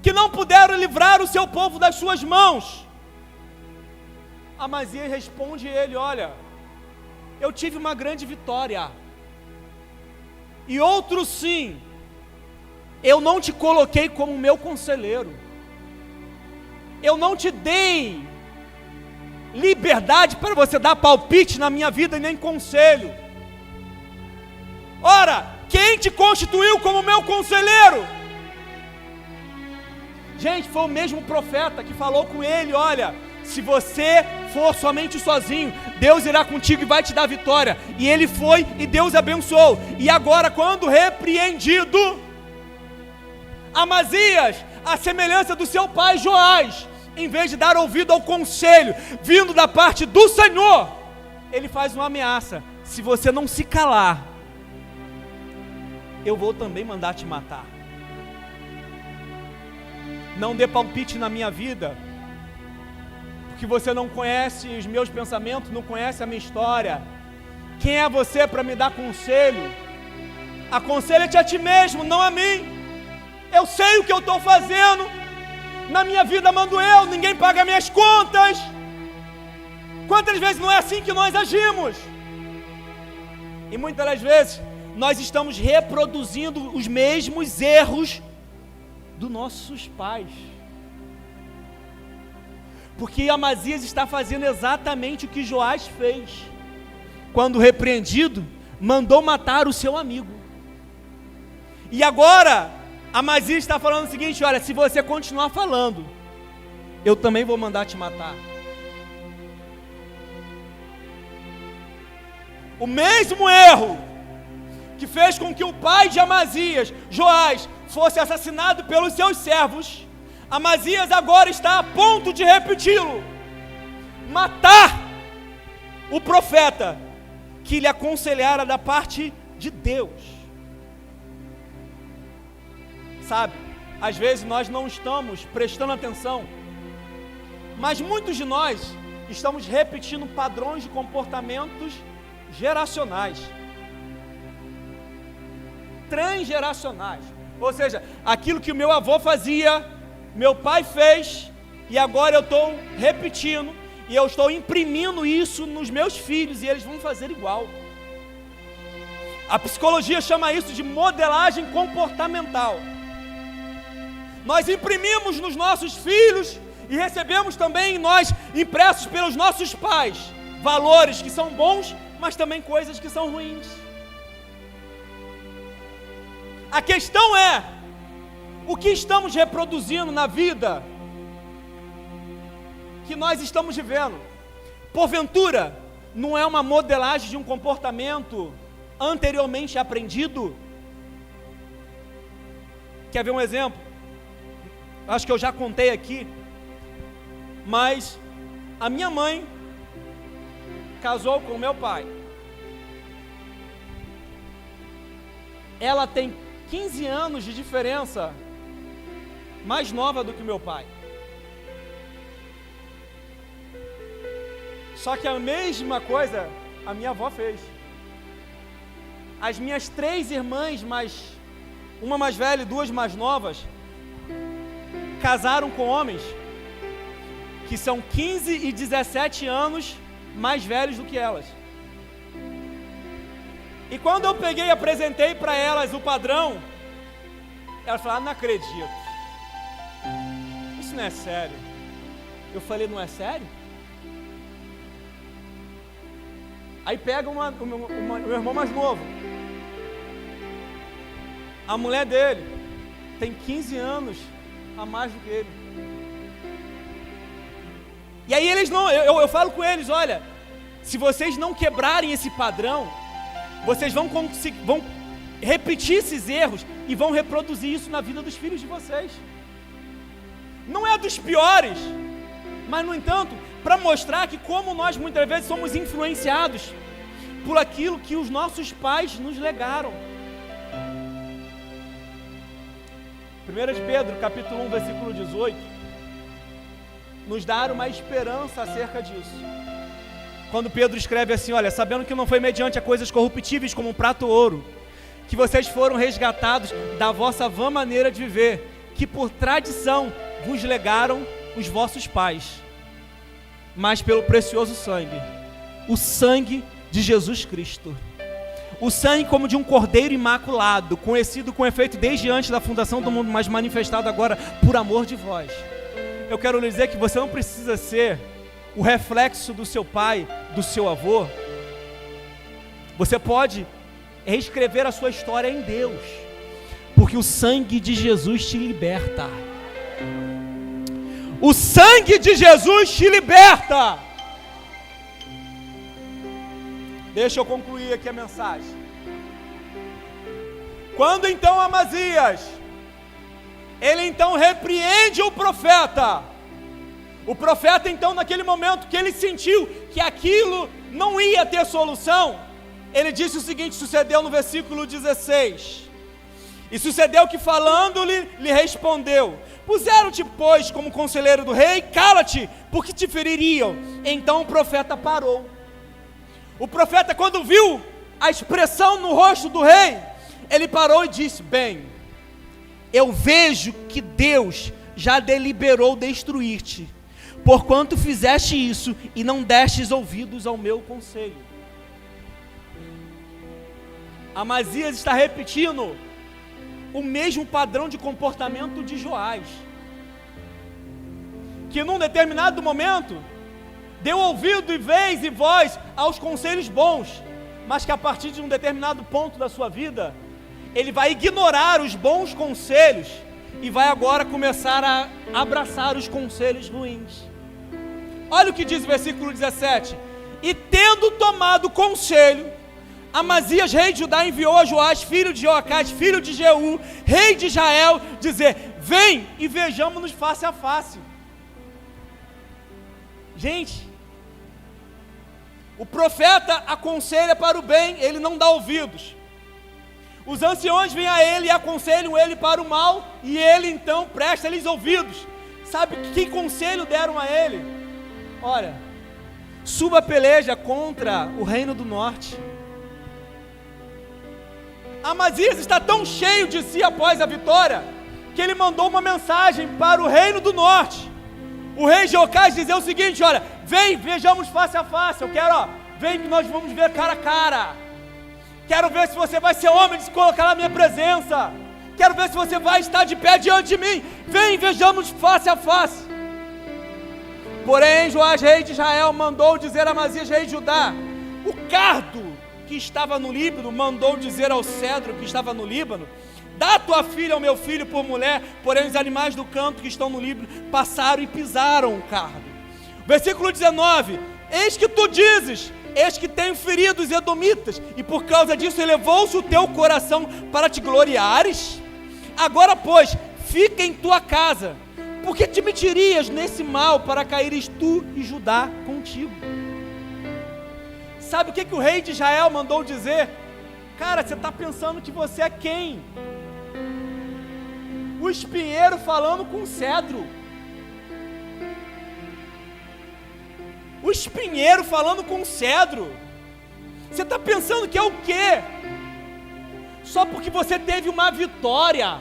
que não puderam livrar o seu povo das suas mãos? Amazias responde ele: olha, eu tive uma grande vitória, e outro sim, eu não te coloquei como meu conselheiro, eu não te dei liberdade para você dar palpite na minha vida e nem conselho. Ora, quem te constituiu como meu conselheiro? Gente, foi o mesmo profeta que falou com ele: olha, se você for somente sozinho, Deus irá contigo e vai te dar vitória. E ele foi e Deus abençoou. E agora, quando repreendido, Amazias, à semelhança do seu pai Joás, em vez de dar ouvido ao conselho vindo da parte do Senhor, ele faz uma ameaça: se você não se calar, eu vou também mandar te matar. Não dê palpite na minha vida, porque você não conhece os meus pensamentos, não conhece a minha história. Quem é você para me dar conselho? Aconselha-te a ti mesmo, não a mim. Eu sei o que eu estou fazendo. Na minha vida mando eu, ninguém paga minhas contas. Quantas vezes não é assim que nós agimos? E muitas das vezes nós estamos reproduzindo os mesmos erros dos nossos pais. Porque Amazias está fazendo exatamente o que Joás fez. Quando repreendido, mandou matar o seu amigo. E agora Amazias está falando o seguinte: olha, se você continuar falando, eu também vou mandar te matar. O mesmo erro que fez com que o pai de Amazias, Joás, fosse assassinado pelos seus servos, Amazias agora está a ponto de repeti-lo: matar o profeta que lhe aconselhara da parte de Deus. Sabe, às vezes nós não estamos prestando atenção, mas muitos de nós estamos repetindo padrões de comportamentos geracionais, transgeracionais. Ou seja, aquilo que o meu avô fazia, meu pai fez, e agora eu estou repetindo, e eu estou imprimindo isso nos meus filhos, e eles vão fazer igual. A psicologia chama isso de modelagem comportamental. Nós imprimimos nos nossos filhos e recebemos também em nós, impressos pelos nossos pais, valores que são bons, mas também coisas que são ruins. A questão é: o que estamos reproduzindo na vida que nós estamos vivendo? Porventura, não é uma modelagem de um comportamento anteriormente aprendido? Quer ver um exemplo? Acho que eu já contei aqui, mas a minha mãe casou com o meu pai. Ela tem 15 anos de diferença mais nova do que o meu pai. Só que a mesma coisa a minha avó fez. As minhas 3 irmãs, uma mais velha e 2 mais novas, casaram com homens que são 15 e 17 anos mais velhos do que elas. E quando eu peguei e apresentei para elas o padrão, elas falaram: não acredito, isso não é sério. Eu falei: não é sério? Aí pega o meu irmão mais novo, a mulher dele tem 15 anos a mais do que ele. E aí eles não, eu falo com eles, olha, se vocês não quebrarem esse padrão, vocês vão repetir esses erros e vão reproduzir isso na vida dos filhos de vocês. Não é dos piores, mas no entanto, para mostrar que como nós muitas vezes somos influenciados por aquilo que os nossos pais nos legaram. 1 Pedro, capítulo 1, versículo 18, nos dá uma esperança acerca disso. Quando Pedro escreve assim, olha, sabendo que não foi mediante a coisas corruptíveis como um prato ou ouro, que vocês foram resgatados da vossa vã maneira de viver, que por tradição vos legaram os vossos pais, mas pelo precioso sangue, o sangue de Jesus Cristo, o sangue como de um cordeiro imaculado, conhecido com efeito desde antes da fundação do mundo, mas manifestado agora por amor de vós. Eu quero lhe dizer que você não precisa ser o reflexo do seu pai, do seu avô. Você pode reescrever a sua história em Deus, porque o sangue de Jesus te liberta. O sangue de Jesus te liberta. Deixa eu concluir aqui a mensagem. Quando então Amazias, ele então repreende o profeta então naquele momento que ele sentiu que aquilo não ia ter solução, ele disse o seguinte, sucedeu no versículo 16, e sucedeu que falando-lhe, lhe respondeu, puseram-te pois como conselheiro do rei, cala-te, porque te feririam. Então o profeta parou. O profeta, quando viu a expressão no rosto do rei, ele parou e disse, bem, eu vejo que Deus já deliberou destruir-te, porquanto fizeste isso e não destes ouvidos ao meu conselho. Amazias está repetindo o mesmo padrão de comportamento de Joás, que num determinado momento deu ouvido e vez e voz aos conselhos bons, mas que a partir de um determinado ponto da sua vida, ele vai ignorar os bons conselhos e vai agora começar a abraçar os conselhos ruins. Olha o que diz o versículo 17, e tendo tomado conselho, Amazias, rei de Judá, enviou a Joás, filho de Joacás, filho de Jeú, rei de Israel, dizer, vem e vejamos-nos face a face. Gente, o profeta aconselha para o bem, ele não dá ouvidos. Os anciões vêm a ele e aconselham ele para o mal, e ele então presta-lhes ouvidos. Sabe que conselho deram a ele? Olha, suba a peleja contra o reino do norte. Amazias está tão cheio de si após a vitória, que ele mandou uma mensagem para o reino do norte. O rei Jeocás dizer o seguinte, olha, vem, vejamos face a face, eu quero, vem que nós vamos ver cara a cara. Quero ver se você vai ser homem de se colocar na minha presença. Quero ver se você vai estar de pé diante de mim. Vem, vejamos face a face. Porém, Joás, rei de Israel, mandou dizer a Amazias, rei de Judá, o cardo que estava no Líbano, mandou dizer ao cedro que estava no Líbano, dá tua filha ao meu filho por mulher, porém os animais do campo que estão no Líbano passaram e pisaram o cardo. Versículo 19, eis que tu dizes, eis que tenho ferido os edomitas, e por causa disso elevou-se o teu coração para te gloriares? Agora, pois, fica em tua casa, porque te metirias nesse mal para caíres tu e Judá contigo. Sabe o que o rei de Israel mandou dizer? Cara, você está pensando que você é quem? O espinheiro falando com o cedro. O espinheiro falando com o cedro. Você está pensando que é o quê? Só porque você teve uma vitória,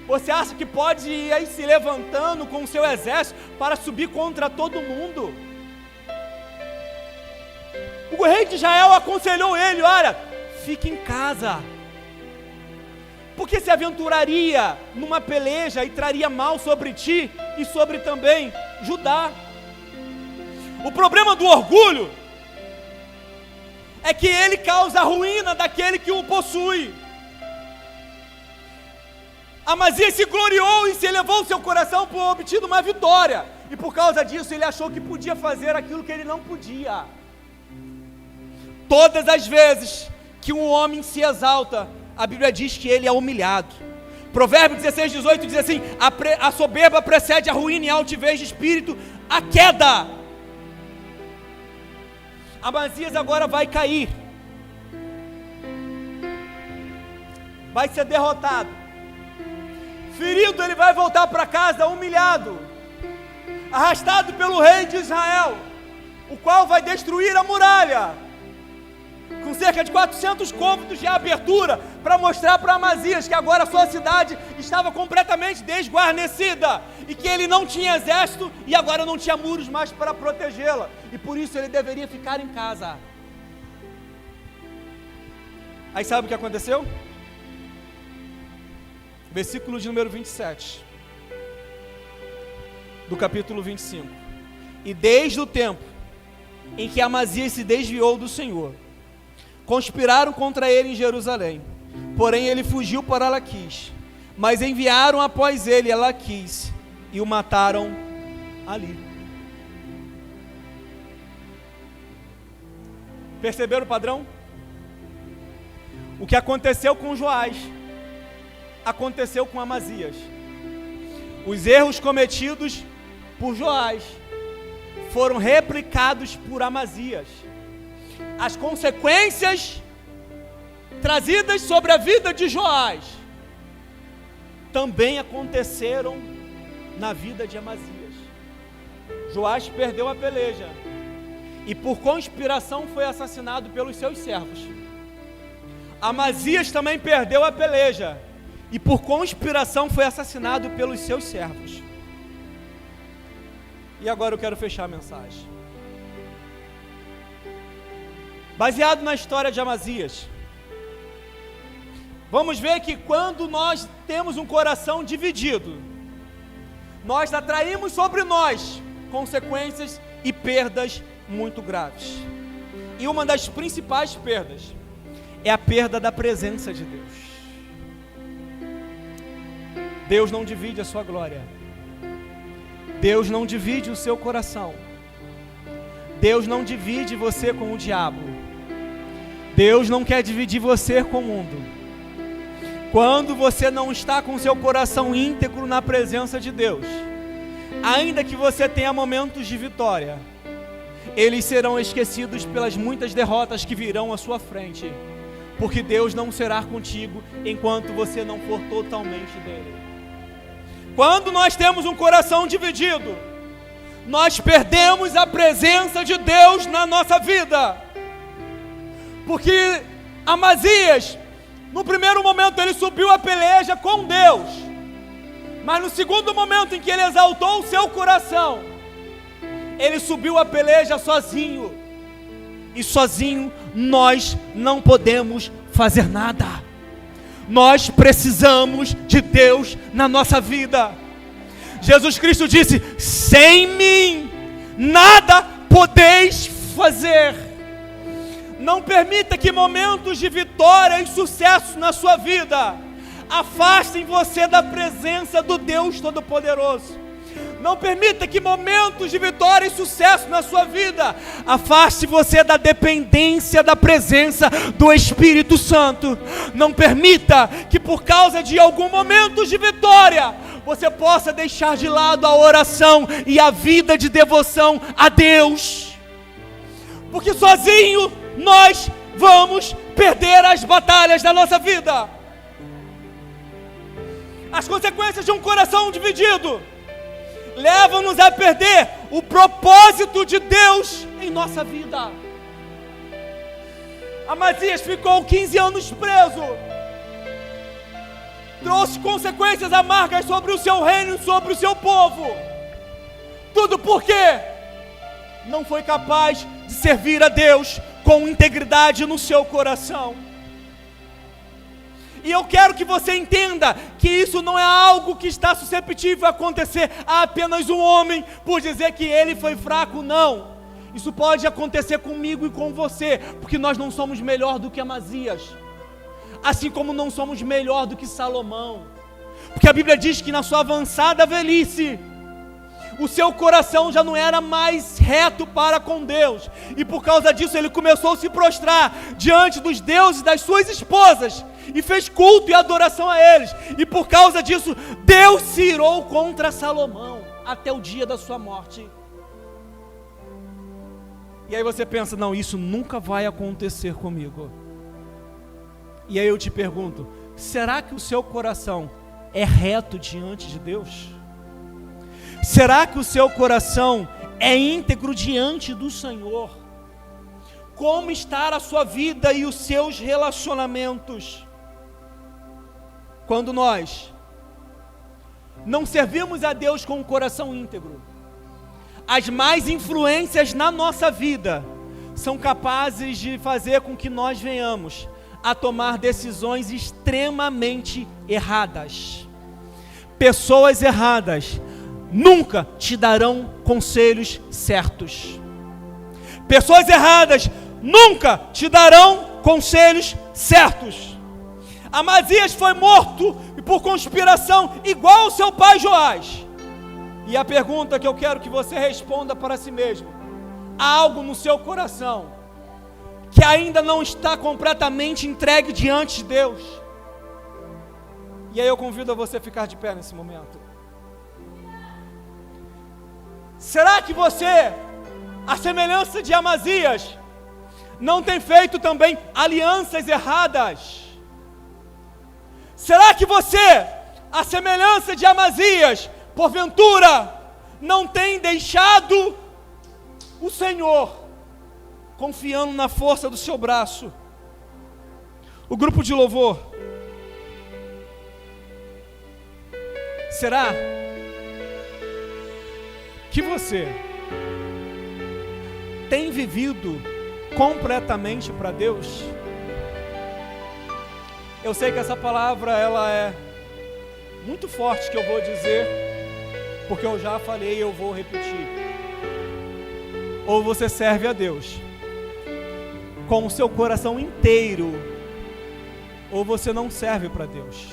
você acha que pode ir aí se levantando com o seu exército para subir contra todo mundo? O rei de Israel aconselhou ele, olha, fique em casa, porque se aventuraria numa peleja e traria mal sobre ti e sobre também Judá. O problema do orgulho é que ele causa a ruína daquele que o possui. Amazias se gloriou e se elevou o seu coração por obtido uma vitória, e por causa disso ele achou que podia fazer aquilo que ele não podia. Todas as vezes que um homem se exalta, a Bíblia diz que ele é humilhado. Provérbios 16:18 diz assim: a soberba precede a ruína e a altivez de espírito, a queda. Amazias agora vai cair, vai ser derrotado, ferido, ele vai voltar para casa humilhado, arrastado pelo rei de Israel, o qual vai destruir a muralha, com cerca de 400 côvados de abertura, para mostrar para Amazias que agora a sua cidade estava completamente desguarnecida, e que ele não tinha exército, e agora não tinha muros mais para protegê-la, e por isso ele deveria ficar em casa. Aí sabe o que aconteceu? Versículo de número 27, do capítulo 25. E desde o tempo em que Amazias se desviou do Senhor, conspiraram contra ele em Jerusalém, porém ele fugiu para Laquis, mas enviaram após ele a Laquis, e o mataram ali. Perceberam o padrão? O que aconteceu com Joás aconteceu com Amazias. Os erros cometidos por Joás foram replicados por Amazias. As consequências trazidas sobre a vida de Joás também aconteceram na vida de Amazias. Joás perdeu a peleja e por conspiração foi assassinado pelos seus servos. Amazias também perdeu a peleja e por conspiração foi assassinado pelos seus servos. E agora eu quero fechar a mensagem. Baseado na história de Amazias, vamos ver que quando nós temos um coração dividido, nós atraímos sobre nós consequências e perdas muito graves. E uma das principais perdas é a perda da presença de Deus. Deus não divide a sua glória. Deus não divide o seu coração. Deus não divide você com o diabo. Deus não quer dividir você com o mundo. Quando você não está com seu coração íntegro na presença de Deus, ainda que você tenha momentos de vitória, eles serão esquecidos pelas muitas derrotas que virão à sua frente, porque Deus não será contigo enquanto você não for totalmente dele. Quando nós temos um coração dividido, nós perdemos a presença de Deus na nossa vida, porque Amazias, no primeiro momento ele subiu a peleja com Deus, mas no segundo momento em que ele exaltou o seu coração, ele subiu a peleja sozinho, e sozinho nós não podemos fazer nada. Nós precisamos de Deus na nossa vida. Jesus Cristo disse: sem mim nada podeis fazer. Não permita que momentos de vitória e sucesso na sua vida afastem você da presença do Deus Todo-Poderoso. Não permita que momentos de vitória e sucesso na sua vida afaste você da dependência da presença do Espírito Santo. Não permita que por causa de algum momento de vitória você possa deixar de lado a oração e a vida de devoção a Deus, porque sozinho nós vamos perder as batalhas da nossa vida. As consequências de um coração dividido levam-nos a perder o propósito de Deus em nossa vida. Amazias ficou 15 anos preso, trouxe consequências amargas sobre o seu reino e sobre o seu povo. Tudo porque não foi capaz de servir a Deus com integridade no seu coração. E eu quero que você entenda que isso não é algo que está suscetível a acontecer a apenas um homem por dizer que ele foi fraco, não. Isso pode acontecer comigo e com você, porque nós não somos melhor do que Amazias, assim como não somos melhor do que Salomão, porque a Bíblia diz que na sua avançada velhice, o seu coração já não era mais reto para com Deus, e por causa disso ele começou a se prostrar diante dos deuses das suas esposas, e fez culto e adoração a eles, e por causa disso Deus se irou contra Salomão, até o dia da sua morte. E aí você pensa, não, isso nunca vai acontecer comigo. E aí eu te pergunto, será que o seu coração é reto diante de Deus? Será que o seu coração é íntegro diante do Senhor? Como está a sua vida e os seus relacionamentos? Quando nós não servimos a Deus com o coração íntegro, as más influências na nossa vida são capazes de fazer com que nós venhamos a tomar decisões extremamente erradas. Pessoas erradas nunca te darão conselhos certos. Pessoas erradas nunca te darão conselhos certos. Amazias foi morto por conspiração igual ao seu pai Joás. E a pergunta que eu quero que você responda para si mesmo: há algo no seu coração que ainda não está completamente entregue diante de Deus? E aí eu convido a você a ficar de pé nesse momento. Será que você, à semelhança de Amazias, não tem feito também alianças erradas? Será que você, à semelhança de Amazias, porventura, não tem deixado o Senhor, confiando na força do seu braço? O grupo de louvor, será que você tem vivido completamente para Deus? Eu sei que essa palavra ela é muito forte, que eu vou dizer, porque eu já falei e eu vou repetir. Ou você serve a Deus com o seu coração inteiro, ou você não serve para Deus.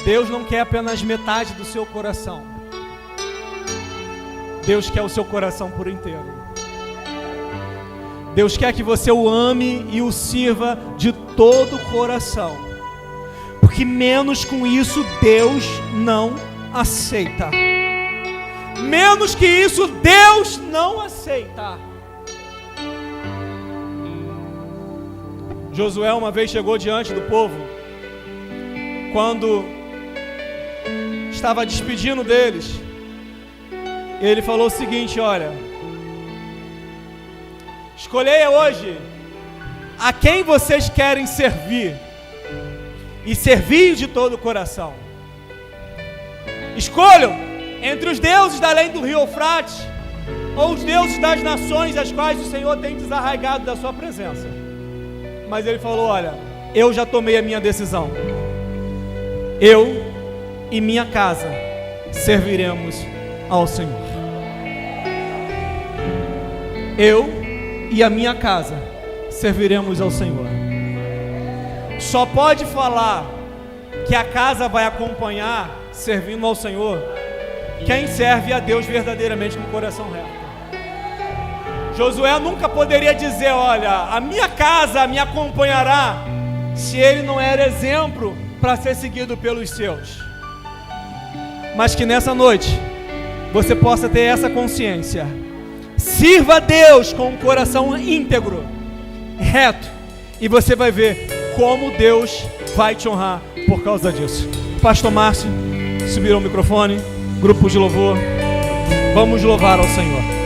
Deus não quer apenas metade do seu coração. Deus quer o seu coração por inteiro. Deus quer que você o ame e o sirva de todo o coração, porque menos com isso Deus não aceita. Menos que isso Deus não aceita. Josué uma vez chegou diante do povo, quando estava despedindo deles, ele falou o seguinte: olha, escolhei hoje a quem vocês querem servir, e servir de todo o coração. Escolham entre os deuses da além do rio Eufrates, ou os deuses das nações as quais o Senhor tem desarraigado da sua presença. Mas ele falou: olha, eu já tomei a minha decisão. Eu e minha casa serviremos ao Senhor. Eu e a minha casa serviremos ao Senhor. Só pode falar que a casa vai acompanhar servindo ao Senhor quem serve a Deus verdadeiramente com o coração reto. Josué nunca poderia dizer: olha, a minha casa me acompanhará, se ele não era exemplo para ser seguido pelos seus. Mas que nessa noite você possa ter essa consciência. Sirva a Deus com um coração íntegro, reto, e você vai ver como Deus vai te honrar por causa disso. Pastor Márcio, subir ao microfone, grupo de louvor, vamos louvar ao Senhor.